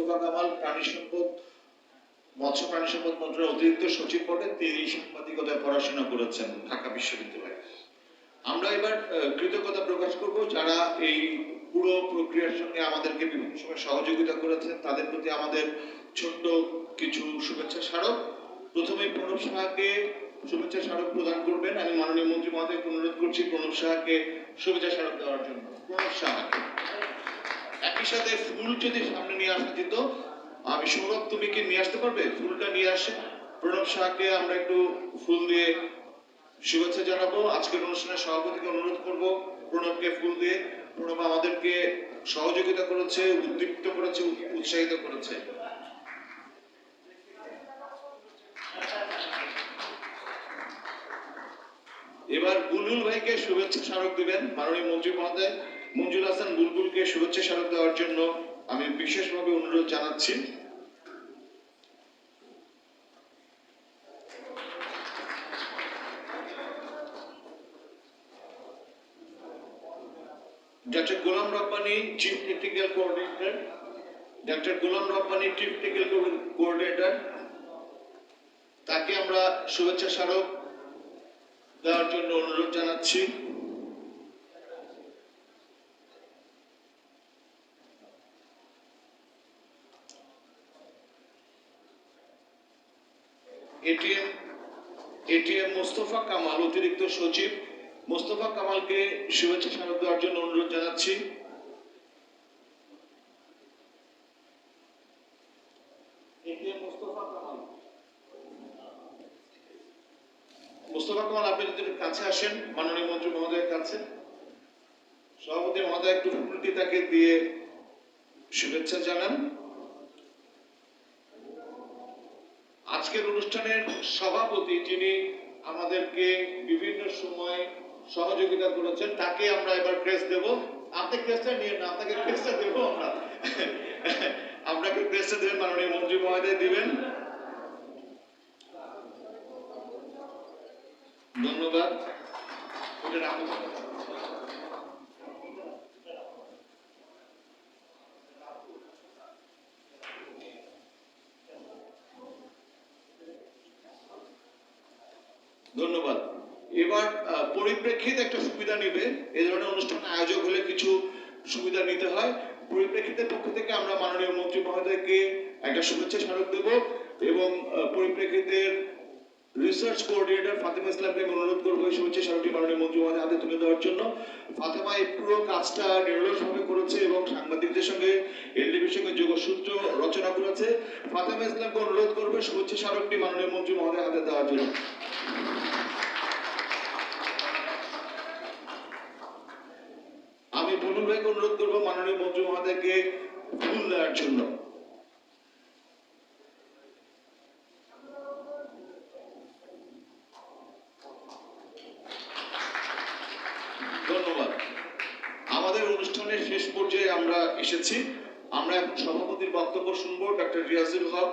মোস্তফা কামাল মৎস্য প্রাণী সম্পদ মন্ত্রণালয়ের অতিরিক্ত সচিব পদে তিনি সাংবাদিকতায় পড়াশোনা করেছেন ঢাকা বিশ্ববিদ্যালয়ে। আমরা এবার কৃতজ্ঞতা প্রকাশ করব যারা এই পুরো প্রক্রিয়ার সঙ্গে আমাদেরকে বিভিন্ন সময় সহযোগিতা করেছেন, তাদের প্রতি আমাদের ছোট্ট কিছু শুভেচ্ছা স্মারক। প্রথমে প্রণব সাহাকে শুভেচ্ছা স্মারক প্রদান করবেন। আমি মাননীয় মন্ত্রী মহোদয়কে অনুরোধ করছি প্রণব সাহাকে শুভেচ্ছা স্মারক দেওয়ার জন্য। প্রণব সাহাকে একই সাথে ফুল যদি সামনে নিয়ে আসা যেত, আমি সৌরভ, তুমি কি নিয়ে আসতে পারবে? ফুলটা নিয়ে আসে প্রণব সাহাকে আমরা একটু ফুল দিয়ে শুভেচ্ছা জানাবো। আজকের অনুষ্ঠানের সভাপতিকে অনুরোধ করব প্রণবকে ফুল দিয়ে। প্রণব আমাদেরকে সহযোগিতা করেছে, উদ্দীপ্ত করেছে, উৎসাহিত করেছে। এবার বুলবুল ভাইকে শুভেচ্ছা স্মারক দিবেন মাননীয় মন্ত্রী মহোদয়। মঞ্জুর হাসান বুলবুলকে শুভেচ্ছা স্মারক দেওয়ার জন্য আমি বিশেষভাবে অনুরোধ জানাচ্ছি। Doctor Golam Rabbani, chief technical coordinator, doctor Golam Rabbani, chief technical coordinator, তাকে আমরা শুভেচ্ছা স্মারক দেওয়ার জন্য অনুরোধ জানাচ্ছি। এটিএম মোস্তফা কামাল, অতিরিক্ত সচিব, মোস্তফা কামালকে শুভেচ্ছা স্মারক দেওয়ার জন্য অনুরোধ জানাচ্ছি। মোস্তফা কামাল, আপনি যদি কাছে আসেন মাননীয় মন্ত্রী মহোদয়ের কাছে। সভাপতি মহোদয় একটু ফুলটি তাকে দিয়ে শুভেচ্ছা জানান। আজকের অনুষ্ঠানের সভাপতি যিনি আমাদেরকে বিভিন্ন সময় সহযোগিতা করেছেন, তাকে আমরা এবার ক্রেস্ট দেব। আপনি ক্রেস্টটা নিয়ে না, আপনাকে ক্রেস্টটা দেব আমরা। আপনাকে ক্রেস্টটা দেবেন মাননীয় মন্ত্রী মহোদয় দিবেন। ধন্যবাদ। ধন্যবাদ। এবার পরিপ্রেক্ষিতে একটা সুবিধা নিবে। এই ধরনের অনুষ্ঠান আয়োজক হলে কিছু সুবিধা নিতে হয়। পরিপ্রেক্ষিতের পক্ষ থেকে আমরা মাননীয় মন্ত্রী মহোদয়কে একটা শুভেচ্ছা স্মারক দেব এবং পরিপ্রেক্ষিতের রিসার্চ কোঅর্ডিনেটর ফাতেমা ইসলামকে অনুরোধ করবো এই শুভেচ্ছা স্মারকটি মাননীয় মন্ত্রী মহোদয় হাতে তুলে দেওয়ার জন্য। ফাতেমা এই পুরো কাজটা নিরলসভাবে করেছে এবং সাংবাদিকদের সঙ্গে এলডিবির সঙ্গে যোগসূত্র রচনা করেছে। ফাতেমা ইসলামকে অনুরোধ করবে শুভেচ্ছা স্মারকটি মাননীয় মন্ত্রী মহোদয় হাতে দেওয়ার জন্য। আমি বুলবুল ভাইকে অনুরোধ করবো মাননীয় মন্ত্রী মহোদয়কে ফুল দেওয়ার জন্য। ধন্যবাদ। আমাদের অনুষ্ঠানের শেষ পর্যায়ে আমরা এসেছি। আমরা এখন সভাপতির বক্তব্য শুনবো। ডক্টর রিয়াজুল হক